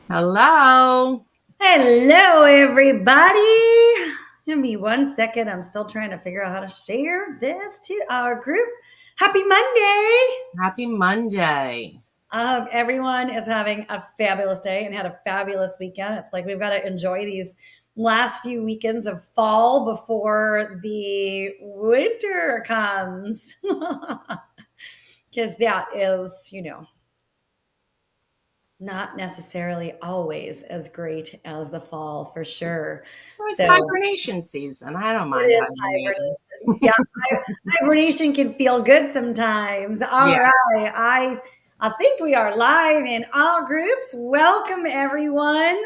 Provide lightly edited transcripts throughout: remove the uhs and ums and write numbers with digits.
Hello. Hello, everybody. Give me 1 second. I'm still trying to figure out how to share this to our group. Happy Monday. Happy Monday. Everyone is having a fabulous day and had a fabulous weekend. It's like we've got to enjoy these last few weekends of fall before the winter comes. Because that is, not necessarily always as great as the fall for sure. Well, it's So, hibernation season. I don't it mind is hibernating. hibernation. Yeah, hibernation can feel good sometimes. All Yeah. right, I think we are live in all groups. Welcome everyone.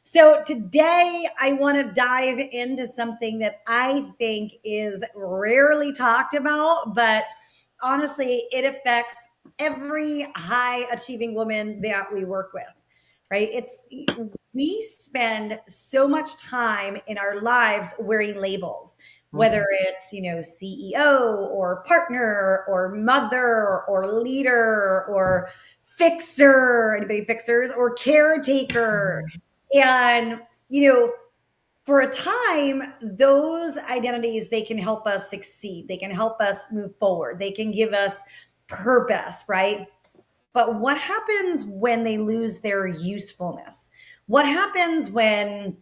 So today I want to dive into something that I think is rarely talked about, but honestly, it affects every high achieving woman that we work with. Right? It's we spend so much time in our lives wearing labels, whether Mhm. it's, CEO or partner or mother or leader or fixer, anybody fixers, or caretaker. And, you know, for a time, those identities, they can help us succeed. They can help us move forward. They can give us purpose, right? But what happens when they lose their usefulness? What happens when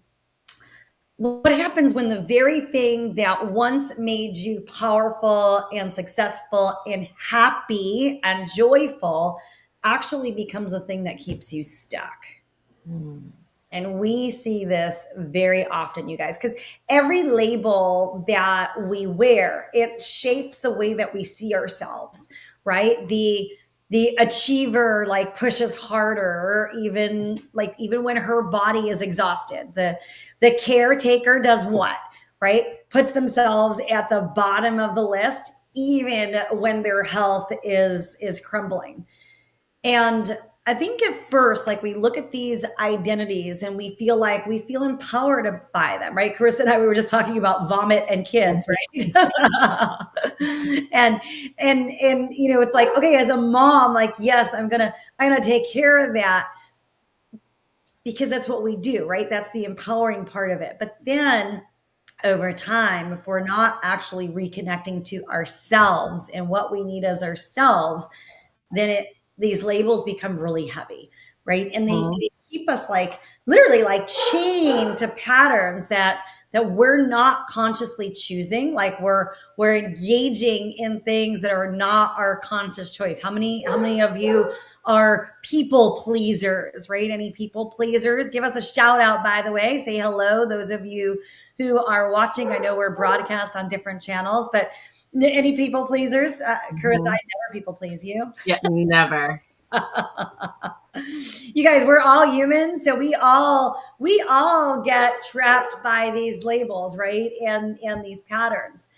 the very thing that once made you powerful and successful and happy and joyful actually becomes a thing that keeps you stuck? Mm. And we see this very often, you guys, because every label that we wear, it shapes the way that we see ourselves, right? The achiever like pushes harder, even when her body is exhausted. The caretaker does what? Right? Puts themselves at the bottom of the list, even when their health is crumbling. And I think at first, like we look at these identities and we feel empowered by them, right? Carissa and I, we were just talking about vomit and kids, right? and it's like, okay, as a mom, like, yes, I'm gonna take care of that because that's what we do, right? That's the empowering part of it. But then over time, if we're not actually reconnecting to ourselves and what we need as ourselves, then these labels become really heavy, right? And Mhm. they keep us like literally like chained to patterns that we're not consciously choosing. Like we're engaging in things that are not our conscious choice. How many of you are people pleasers, right? Any people pleasers? Give us a shout out, by the way. Say hello, those of you who are watching. I know we're broadcast on different channels, but any people pleasers? Carissa, I Mhm. never people please you. Yeah, never. You guys, we're all human, so we all get trapped by these labels, right? And these patterns.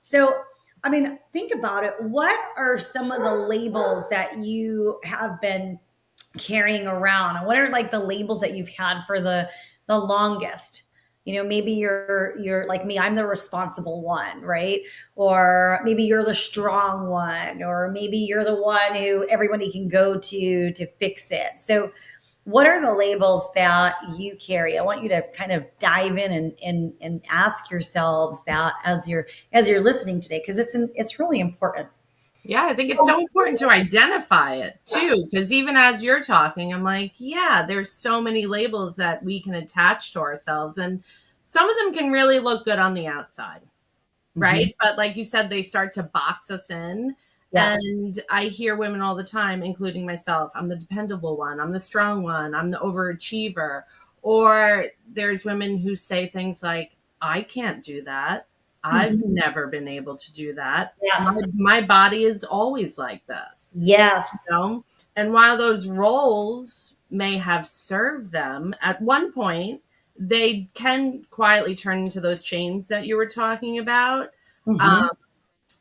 So, I mean, think about it. What are some of the labels that you have been carrying around, and what are like the labels that you've had for the longest? Maybe you're like me, I'm the responsible one, right? Or maybe you're the strong one, or maybe you're the one who everybody can go to fix it. So what are the labels that you carry? I want you to kind of dive in and ask yourselves that as you're listening today, because it's really important. Yeah, I think it's so important to identify it too, because even as you're talking, I'm like, yeah, there's so many labels that we can attach to ourselves, and some of them can really look good on the outside, Mhm. right? But like you said, they start to box us in. Yes. And I hear women all the time, including myself, I'm the dependable one, I'm the strong one, I'm the overachiever. Or there's women who say things like, I can't do that. I've Mhm. never been able to do that. My Yes. my body is always like this. You Yes. know? And while those roles may have served them at one point, they can quietly turn into those chains that you were talking about. Mhm. Um,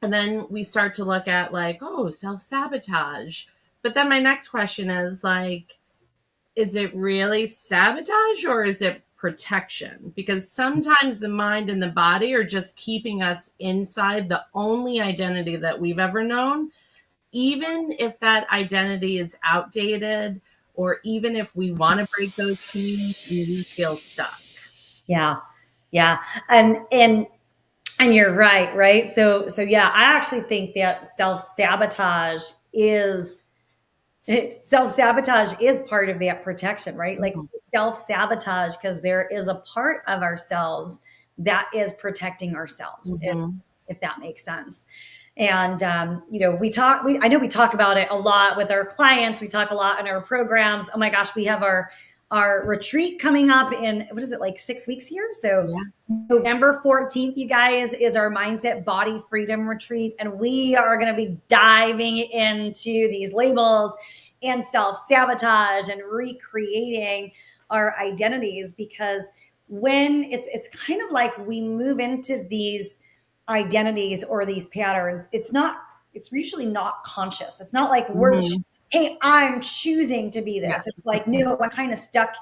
and then we start to look at like, oh, self-sabotage. But then my next question is like, is it really sabotage or is it protection? Because sometimes the mind and the body are just keeping us inside the only identity that we've ever known, even if that identity is outdated or even if we want to break those chains, we feel stuck. Yeah. Yeah. And you're right, right? So yeah, I actually think that is self-sabotage is part of that protection, right? Like Mhm. self-sabotage because there is a part of ourselves that is protecting ourselves, Mhm. if that makes sense. And I know we talk about it a lot with our clients. We talk a lot in our programs. Oh my gosh, we have our retreat coming up in, what is it, like 6 weeks here? So Yeah. November 14th, you guys, is our Mindset Body Freedom Retreat. And we are going to be diving into these labels and self sabotage and recreating our identities, because when it's kind of like we move into these identities or these patterns, it's usually not conscious. It's not like Mhm. hey, I'm choosing to be this. Yes. It's like, no, I'm kind of stuck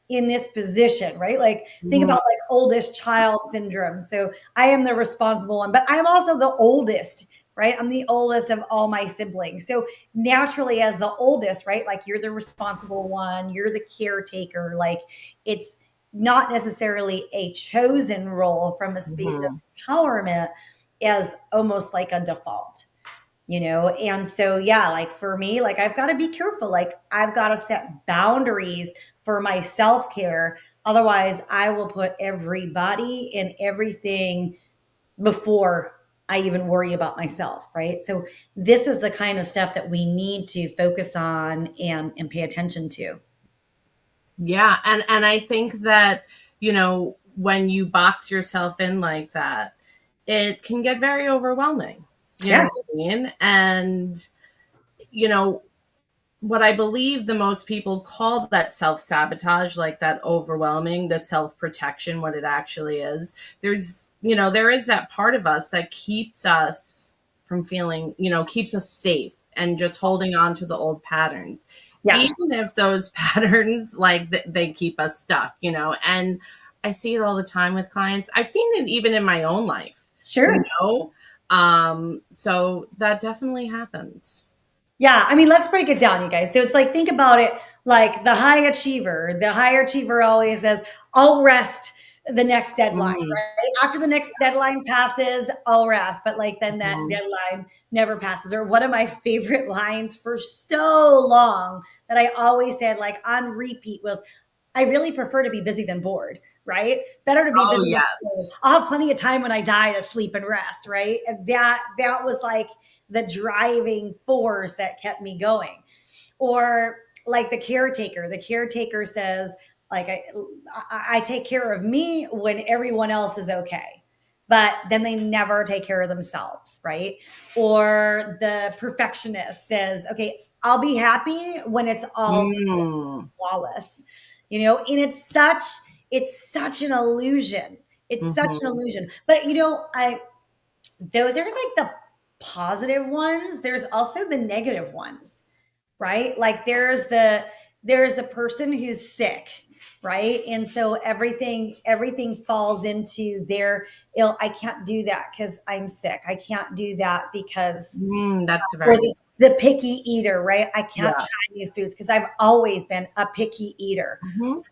in this position, right? Like think Mhm. about like oldest child syndrome. So I am the responsible one, but I'm also the oldest, right? I'm the oldest of all my siblings. So naturally, as the oldest, right? Like you're the responsible one, you're the caretaker. Like it's not necessarily a chosen role from a space of Mhm. empowerment, as almost like a default, and so yeah, like for me, like I've got to be careful, like I've got to set boundaries for my self-care. Otherwise I will put everybody and everything before I even worry about myself, right? So this is the kind of stuff that we need to focus on and pay attention to. Yeah, and I think that, when you box yourself in like that, it can get very overwhelming. You know Yeah, what I mean? And you know, what I believe the most people call that self-sabotage, like that overwhelming, the self-protection, what it actually is. There is that part of us that keeps us from feeling, keeps us safe and just holding on to the old patterns. yes, Even if those patterns, like they keep us stuck, and I see it all the time with clients. I've seen it even in my own life, you sure. know. So that definitely happens. Yeah, I mean, let's break it down, you guys. So it's like, think about it like the high achiever. The high achiever always says, I'll rest the next deadline, Mm, right? After the next deadline passes, I'll rest. But like then that mhm. deadline never passes. Or one of my favorite lines for so long that I always said, like on repeat, was, I really prefer to be busy than bored, right? Better to be Oh, busy than bored. yes. I'll have plenty of time when I die to sleep and rest, right? And that was like the driving force that kept me going. Or like the caretaker. The caretaker says, like I take care of me when everyone else is okay. But then they never take care of themselves, right? Or the perfectionist says, okay, I'll be happy when it's all Mm, flawless, and it's such an illusion. It's such an mhm, illusion. But I those are like the positive ones. There's also the negative ones, right? Like there's the person who's sick, right? And so everything falls into their ill. I can't do that because I'm sick. I can't do that because, that's or very good. the picky eater, right? I can't Yeah. try new foods because I've always been a picky eater, Mhm,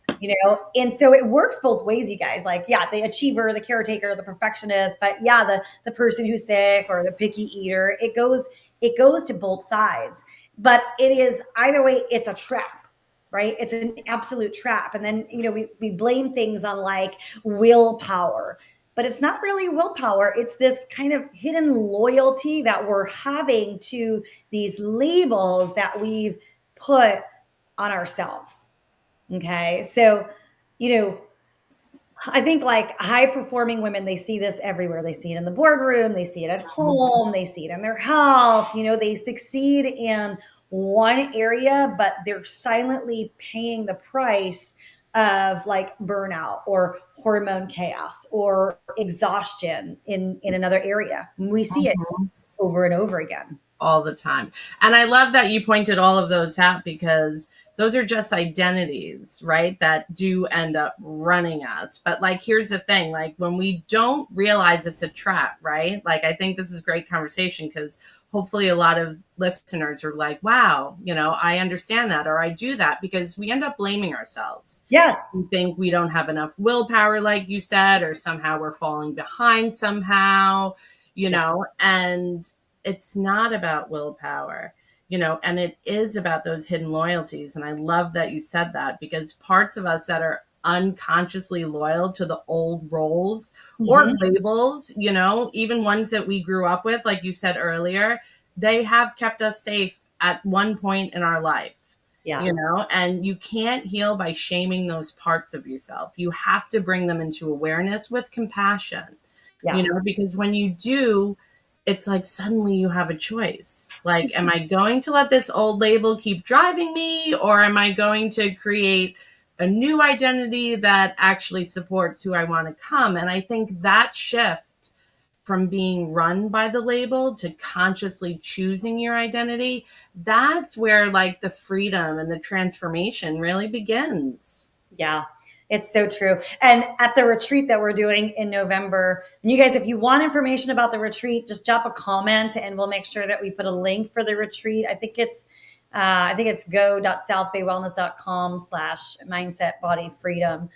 and so it works both ways, you guys. Like, yeah, the achiever, the caretaker, the perfectionist, but yeah, the person who's sick or the picky eater, it goes to both sides. But it is either way, it's a trap, right? It's an absolute trap. And then we blame things on like willpower, but it's not really willpower. It's this kind of hidden loyalty that we're having to these labels that we've put on ourselves. Okay. So, you know, I think like high performing women, they see this everywhere. They see it in the boardroom, they see it at mhm, home, they see it in their health. They succeed in one area, but they're silently paying the price of like burnout or hormone chaos or exhaustion in another area. We see it mhm. over and over again. All the time. And I love that you pointed all of those out because those are just identities, right? That do end up running us. But like, here's the thing, like when we don't realize it's a trap, right? Like, I think this is great conversation because hopefully a lot of listeners are like, wow, I understand that, or I do that, because we end up blaming ourselves. Yes. We think we don't have enough willpower, like you said, or somehow we're falling behind somehow, Yeah. and it's not about willpower, and it is about those hidden loyalties. And I love that you said that, because parts of us that are unconsciously loyal to the old roles or Hmm. labels, even ones that we grew up with, like you said earlier, they have kept us safe at one point in our life. Yeah. And you can't heal by shaming those parts of yourself. You have to bring them into awareness with compassion, Yes. because when you do, it's like suddenly you have a choice. Like, am I going to let this old label keep driving me, or am I going to create a new identity that actually supports who I want to come? And I think that shift from being run by the label to consciously choosing your identity, that's where like the freedom and the transformation really begins. Yeah, it's so true. And at the retreat that we're doing in November, and you guys, if you want information about the retreat, just drop a comment and we'll make sure that we put a link for the retreat. I think it's go.southbaywellness.com/mindset body freedom.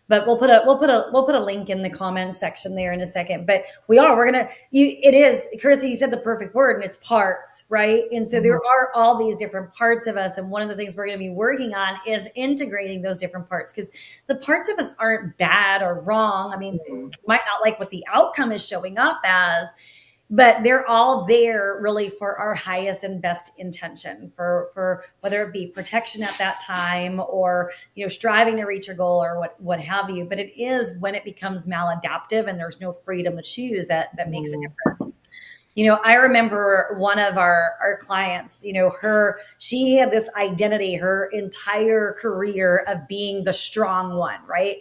But we'll put a link in the comments section there in a second. But we're gonna it is, Carissa, you said the perfect word, and it's parts, right? And so there are all these different parts of us, and one of the things we're gonna be working on is integrating those different parts, because the parts of us aren't bad or wrong. I mean, you might not like what the outcome is showing up as, but they're all there really for our highest and best intention, for whether it be protection at that time, or striving to reach your goal, or what have you. But it is when it becomes maladaptive and there's no freedom to choose that makes a difference. I remember one of our clients, she had this identity her entire career of being the strong one, right?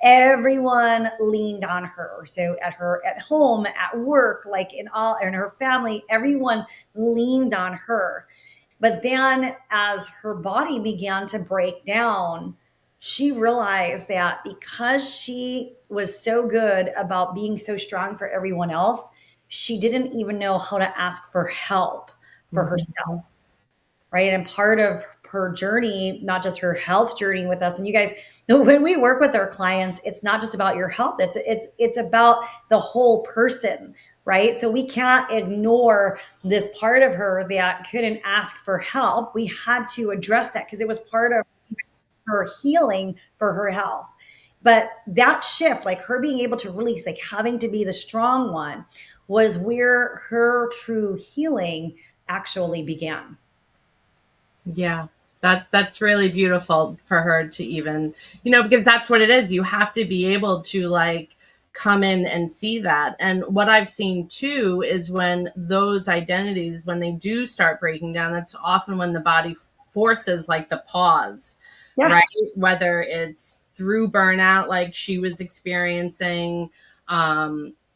Everyone leaned on her. So at home, at work, like in her family, everyone leaned on her. But then as her body began to break down, she realized that because she was so good about being so strong for everyone else, she didn't even know how to ask for help for herself. Right. And part of her journey, not just her health journey with us, and you guys know, when we work with our clients, it's not just about your health. It's about the whole person. Right. So we can't ignore this part of her that couldn't ask for help. We had to address that because it was part of her healing for her health. But that shift, like her being able to release, like having to be the strong one, was where her true healing actually began. Yeah. That's really beautiful for her to even, because that's what it is. You have to be able to like come in and see that. And what I've seen too is when those identities, when they do start breaking down, that's often when the body forces like the pause, Yeah. right? Whether it's through burnout, like she was experiencing,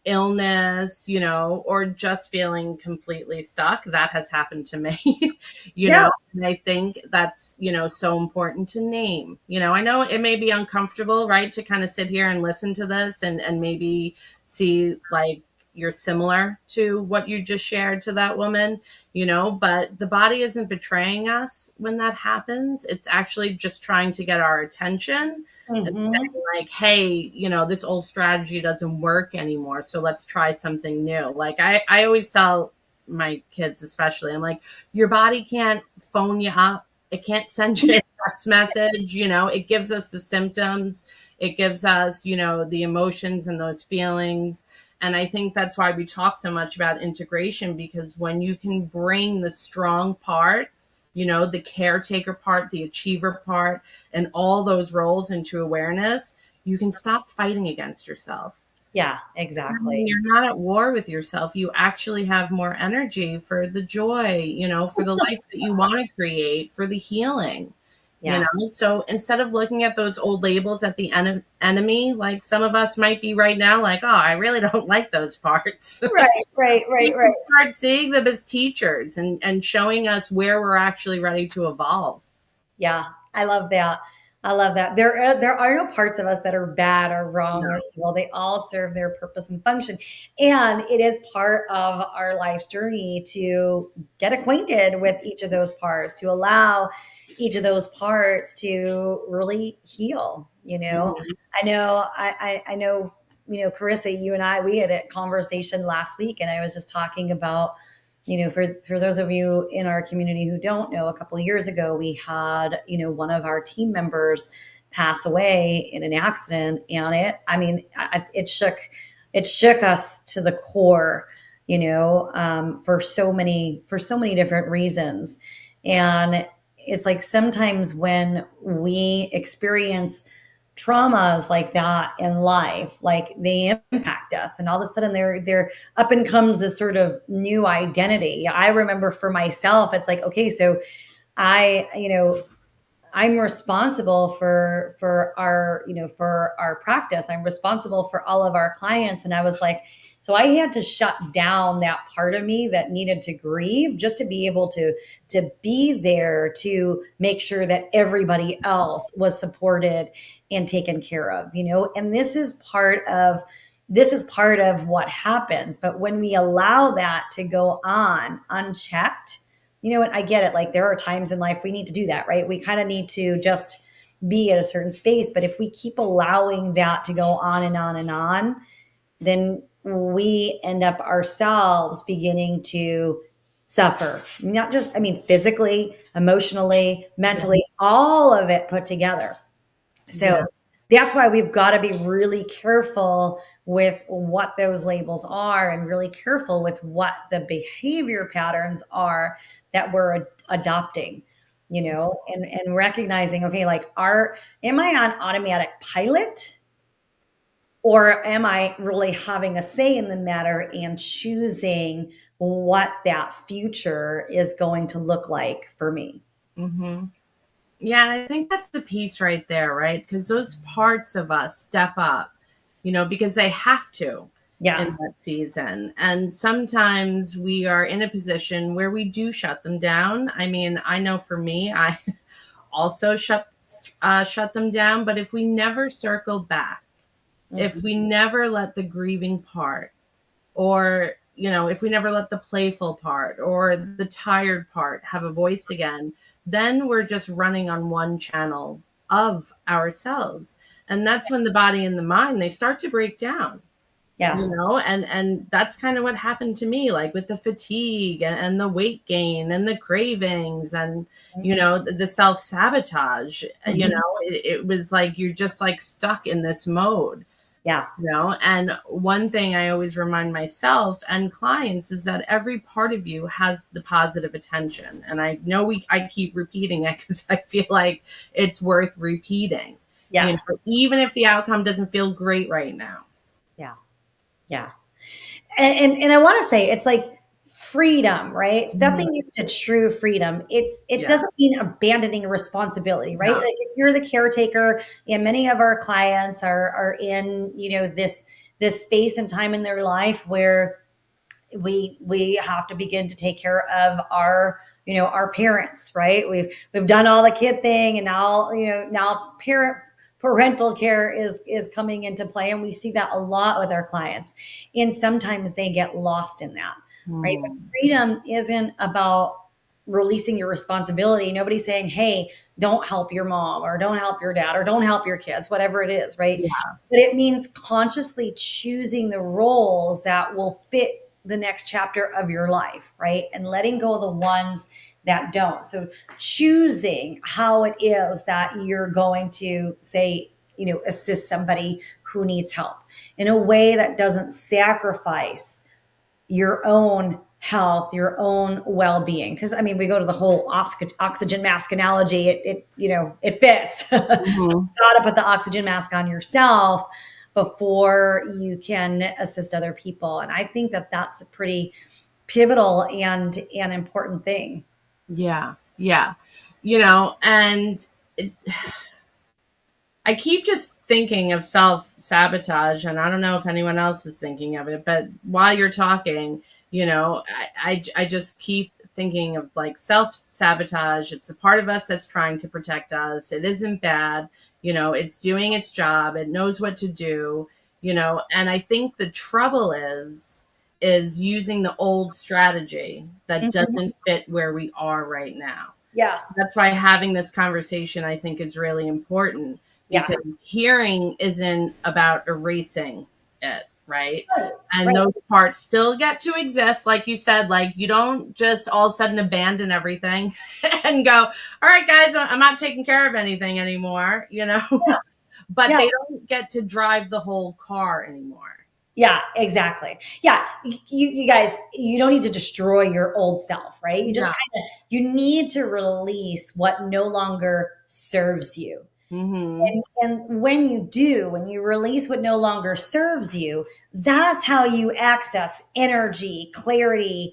illness, or just feeling completely stuck. That has happened to me, Yeah. and I think that's, so important to name. I know it may be uncomfortable, right, to kind of sit here and listen to this and maybe see like you're similar to what you just shared to that woman, but the body isn't betraying us when that happens. It's actually just trying to get our attention and Mm-hmm. saying like, hey, this old strategy doesn't work anymore. So let's try something new. Like I always tell my kids, especially, I'm like, your body can't phone you up. It can't send you a text message. It gives us the symptoms. It gives us, the emotions and those feelings. And I think that's why we talk so much about integration, because when you can bring the strong part, the caretaker part, the achiever part, and all those roles into awareness, you can stop fighting against yourself. Yeah, When exactly. you're not at war with yourself, you actually have more energy for the joy, for the life that you want to create, for the healing. Yeah. So instead of looking at those old labels at the enemy, like some of us might be right now, like, oh, I really don't like those parts. Right, right, We right, can right. start seeing them as teachers and showing us where we're actually ready to evolve. Yeah, I love that. I love that. There are no parts of us that are bad or wrong or No. evil. They all serve their purpose and function. And it is part of our life's journey to get acquainted with each of those parts, to allow each of those parts to really heal. Mhm. I know, Carissa, you and I, we had a conversation last week, and I was just talking about, for those of you in our community who don't know, a couple of years ago, we had, one of our team members pass away in an accident. And it shook us to the core, for so many different reasons. And it's like sometimes when we experience traumas like that in life, like they impact us, and all of a sudden they're up and comes this sort of new identity. I remember for myself, it's like, okay, so I, I'm responsible for our practice. I'm responsible for all of our clients. And I was like, so I had to shut down that part of me that needed to grieve, just to be able to be there to make sure that everybody else was supported and taken care of, and this is part of what happens. But when we allow that to go on unchecked, and I get it. Like, there are times in life we need to do that, right? We kind of need to just be at a certain space. But if we keep allowing that to go on and on and on, then we end up ourselves beginning to suffer. Not just, physically, emotionally, Yeah. mentally, all of it put together. So Yeah. that's why we've got to be really careful with what those labels are, and really careful with what the behavior patterns are that we're adopting, and recognizing, okay, like, am I on automatic pilot, or am I really having a say in the matter and choosing what that future is going to look like for me? Hmm. Yeah, and I think that's the piece right there, right? Because those parts of us step up, because they have to in Yes. that season. And sometimes we are in a position where we do shut them down. I mean, I know for me, I also shut them down. But if we never circle back, if Mhm. we never let the grieving part, or if we never let the playful part or the tired part have a voice again, then we're just running on one channel of ourselves, and that's when the body and the mind, they start to break down. Yes. And that's kind of what happened to me, like with the fatigue and the weight gain and the cravings and the self-sabotage. Mhm. It was like you're just like stuck in this mode. Yeah. And one thing I always remind myself and clients is that every part of you has the positive attention. And I know I keep repeating it because I feel like it's worth repeating, Yes. even if the outcome doesn't feel great right now. Yeah. Yeah. And I want to say, it's like freedom, right? Mhm. Stepping into true freedom. It Yeah. doesn't mean abandoning responsibility, right? No. Like, if you're the caretaker, and many of our clients are in, this space and time in their life where we have to begin to take care of our parents, right? We've done all the kid thing, and now parental care is coming into play, and we see that a lot with our clients. And sometimes they get lost in that, right? But Mm. freedom isn't about releasing your responsibility. Nobody's saying, hey, don't help your mom, or don't help your dad, or don't help your kids, whatever it is, right? Yeah. But it means consciously choosing the roles that will fit the next chapter of your life, right? And letting go of the ones that don't. So choosing how it is that you're going to, say, assist somebody who needs help in a way that doesn't sacrifice your own health, your own well-being. Because we go to the whole oxygen mask analogy. It fits. You Mhm. got to put the oxygen mask on yourself before you can assist other people. And I think that that's a pretty pivotal and an important thing. Yeah. Yeah. And I keep just thinking of self sabotage, and I don't know if anyone else is thinking of it, but while you're talking, I just keep thinking of like self-sabotage. It's a part of us that's trying to protect us. It isn't bad. It's doing its job. It knows what to do, and I think the trouble is using the old strategy that Mhm. doesn't fit where we are right now. Yes. That's why having this conversation, I think, is really important, Yes. because hearing isn't about erasing it, right? Right. And Right. those parts still get to exist. Like you said, like you don't just all of a sudden abandon everything and go, all right, guys, I'm not taking care of anything anymore, Yeah. but Yeah. they don't get to drive the whole car anymore. Yeah, exactly. Yeah, you guys, you don't need to destroy your old self, right? You just No. kind of you need to release what no longer serves you. Mm-hmm. And when you release what no longer serves you, that's how you access energy, clarity,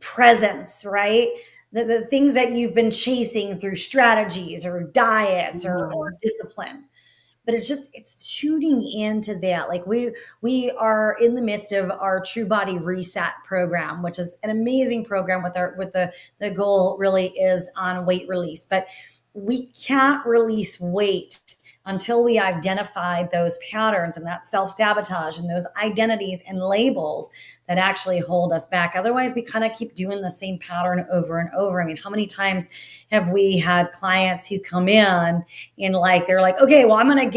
presence, right? The things that you've been chasing through strategies or diets or Mm-hmm. discipline. But it's tuning into that. Like we are in the midst of our True Body Reset program, which is an amazing program with the goal really is on weight release. But we can't release weight until we identify those patterns and that self-sabotage and those identities and labels that actually hold us back. Otherwise, we kind of keep doing the same pattern over and over. I mean, how many times have we had clients who come in and like they're like, okay, well, I'm gonna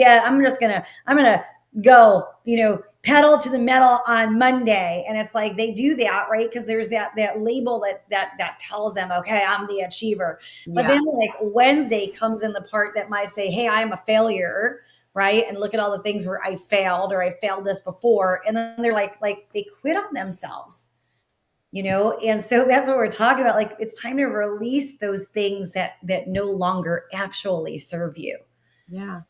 go, pedal to the metal on Monday. And it's like they do that, right? Because there's that label that tells them, okay, I'm the achiever. But Yeah. then like Wednesday comes in the part that might say, hey, I'm a failure, right? And look at all the things where I failed or I failed this before. And then they're like they quit on themselves. And so that's what we're talking about. Like it's time to release those things that no longer actually serve you. Yeah.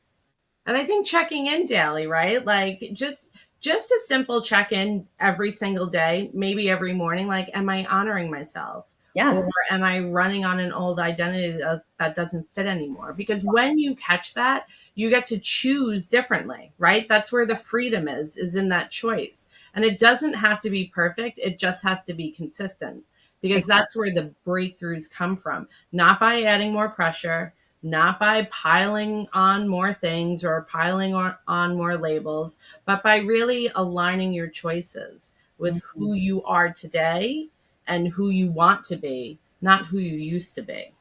And I think checking in daily, right? Like just a simple check-in every single day, maybe every morning, like am I honoring myself? Or Yes. am I running on an old identity that doesn't fit anymore? Because when you catch that, you get to choose differently, right? That's where the freedom is in that choice. And it doesn't have to be perfect, it just has to be consistent, because that's where the breakthroughs come from, not by adding more pressure, not by piling on more things or piling on more labels, but by really aligning your choices with Mhm. who you are today and who you want to be, not who you used to be.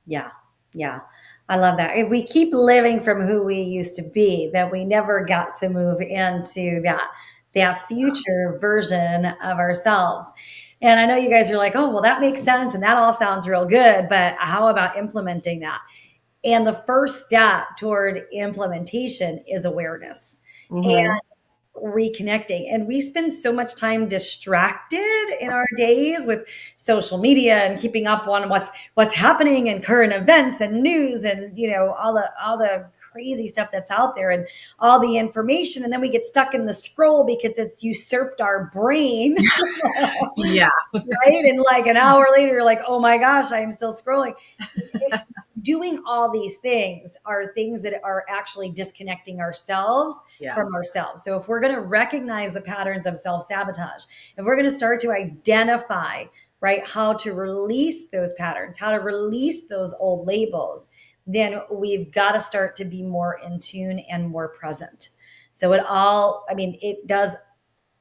Yeah. Yeah. I love that. If we keep living from who we used to be, then we never got to move into that future version of ourselves. And I know you guys are like, oh, well, that makes sense. And that all sounds real good. But how about implementing that? And the first step toward implementation is awareness. Mm-hmm. Reconnecting. And we spend so much time distracted in our days with social media and keeping up on what's happening and current events and news and all the crazy stuff that's out there and all the information. And then we get stuck in the scroll because it's usurped our brain. Yeah. Right. And like an hour later, you're like, oh my gosh, I am still scrolling. Doing all these things are things that are actually disconnecting ourselves Yeah. from ourselves. So if we're going to recognize the patterns of self-sabotage, if we're going to start to identify, right, how to release those patterns, how to release those old labels, then we've got to start to be more in tune and more present. So it does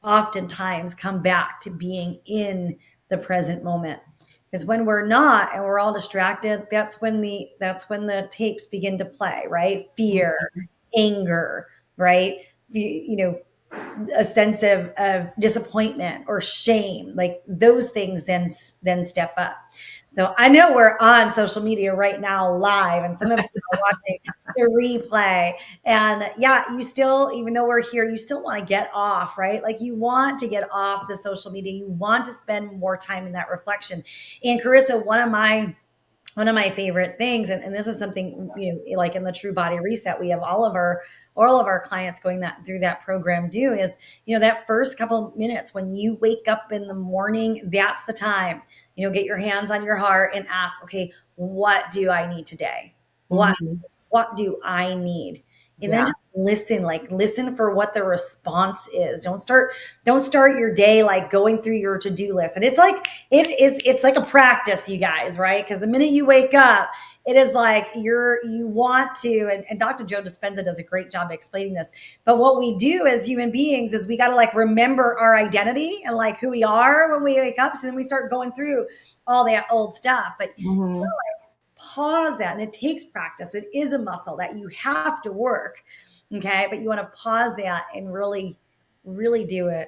oftentimes come back to being in the present moment, because when we're not and we're all distracted, that's when the tapes begin to play, right? Fear, anger, right? A sense of disappointment or shame, like those things then step up. So I know we're on social media right now live, and some of you are watching the replay. And yeah, you still, even though we're here, you still want to get off, right? Like you want to get off the social media. You want to spend more time in that reflection. And Carissa, one of my favorite things, and this is something, like in the True Body Reset, we have all of our clients going through that program do is, that first couple minutes when you wake up in the morning, that's the time, get your hands on your heart and ask, okay, what do I need today? What Mm-hmm. what do I need? and then just listen, like listen for what the response is. Don't start your day like going through your to-do list. And it's like a practice, you guys, right? Because the minute you wake up, it is like you want to, and Dr. Joe Dispenza does a great job explaining this. But what we do as human beings is we got to like remember our identity and like who we are when we wake up. So then we start going through all that old stuff. But Mm-hmm. pause that. And it takes practice. It is a muscle that you have to work. Okay. But you want to pause that and really, really do a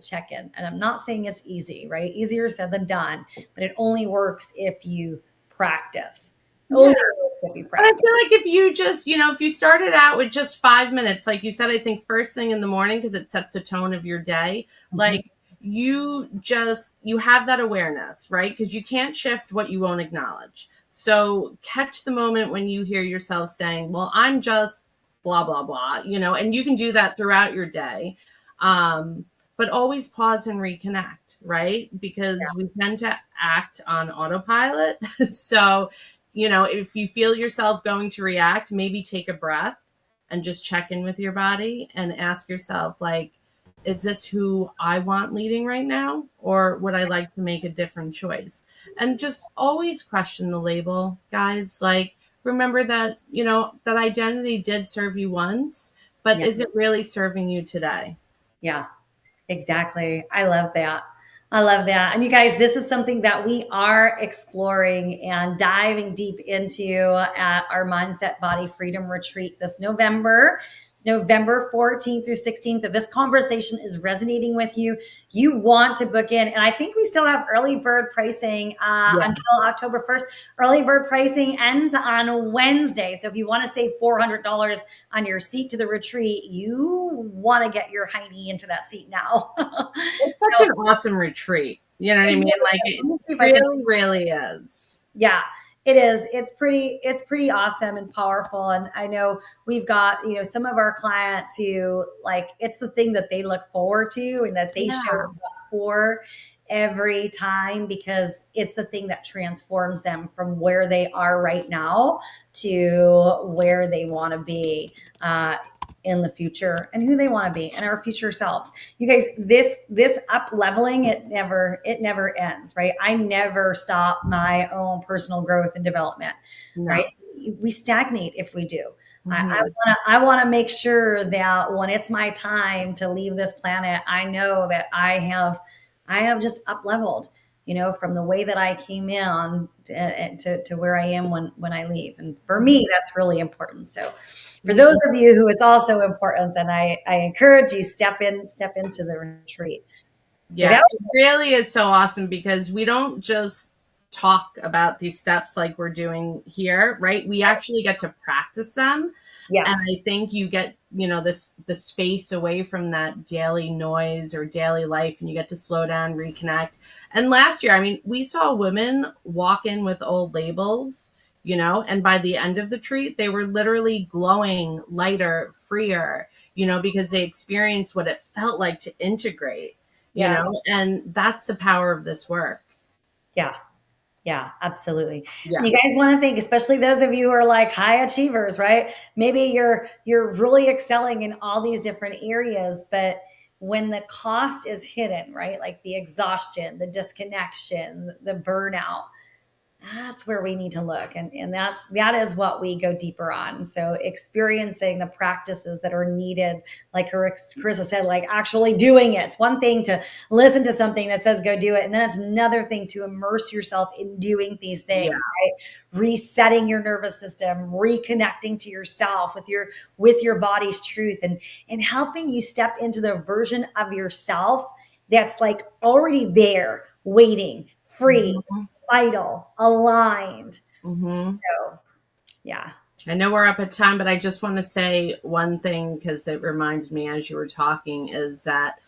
check-in. And I'm not saying it's easy, right? Easier said than done, but it only works if you practice. Only works if you But I practice. feel like if you just, if you started out with just 5 minutes, like you said, I think first thing in the morning, because it sets the tone of your day, like you have that awareness, right? Because you can't shift what you won't acknowledge. So catch the moment when you hear yourself saying, well, I'm just blah, blah, blah, and you can do that throughout your day. But always pause and reconnect, right? Because we tend to act on autopilot. So, if you feel yourself going to react, maybe take a breath and just check in with your body and ask yourself, like, is this who I want leading right now? Or would I like to make a different choice? And just always question the label, guys. Like, remember that, that identity did serve you once, but Yeah. is it really serving you today? Yeah. Exactly. I love that. I love that. And you guys, this is something that we are exploring and diving deep into at our Mindset Body Freedom Retreat this November. It's November 14th through 16th. If this conversation is resonating with you, you want to book in. And I think we still have early bird pricing until October 1st. Early bird pricing ends on Wednesday. So if you want to save $400 on your seat to the retreat, you want to get your hiney into that seat now. It's such an awesome retreat. You know what I mean? Like, it really, really is. Yeah, it is. It's pretty awesome and powerful. And I know we've got, some of our clients who like, it's the thing that they look forward to and that they show up for every time, because it's the thing that transforms them from where they are right now to where they want to be in the future and who they want to be and our future selves. You guys, this up leveling, it never ends, right? I never stop my own personal growth and development, right? We stagnate if we do. I want to make sure that when it's my time to leave this planet, I know that I have just up leveled, from the way that I came in to where I am when I leave. And for me, that's really important. So for those of you who it's also important, then I encourage you step into the retreat. Yeah, it really is so awesome, because we don't just talk about these steps like we're doing here, right? We actually get to practice them. Yes. And I think you get, the space away from that daily noise or daily life, and you get to slow down, reconnect. And last year, I mean, we saw women walk in with old labels, and by the end of the retreat, they were literally glowing, lighter, freer, because they experienced what it felt like to integrate, and that's the power of this work. Yeah. Yeah, absolutely. Yeah. And you guys want to think, especially those of you who are like high achievers, right? Maybe you're really excelling in all these different areas, but when the cost is hidden, right? Like the exhaustion, the disconnection, the burnout, that's where we need to look. And that is what we go deeper on. So experiencing the practices that are needed, like Carissa said, like actually doing it. It's one thing to listen to something that says go do it. And then it's another thing to immerse yourself in doing these things, right? Resetting your nervous system, reconnecting to yourself with your body's truth, and helping you step into the version of yourself that's like already there, waiting, free, vital, aligned. So, yeah. I know we're up at time, but I just want to say one thing, because it reminded me as you were talking, is that,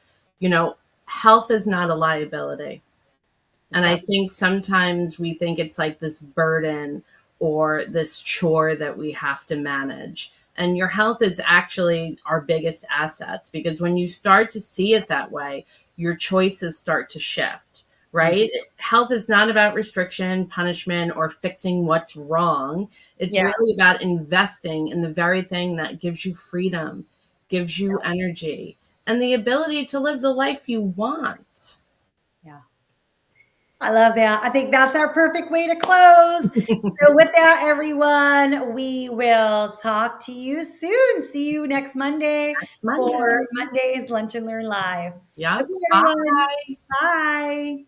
health is not a liability. And I think sometimes we think it's like this burden or this chore that we have to manage. And your health is actually our biggest assets, because when you start to see it that way, your choices start to shift. right? Health is not about restriction, punishment, or fixing what's wrong. It's Yeah. really about investing in the very thing that gives you freedom, gives you energy, and the ability to live the life you want. Yeah. I love that. I think that's our perfect way to close. So, with that, everyone, we will talk to you soon. See you next Monday Monday. for Monday's Lunch and Learn Live. Yep. Okay, everyone. Bye. Bye.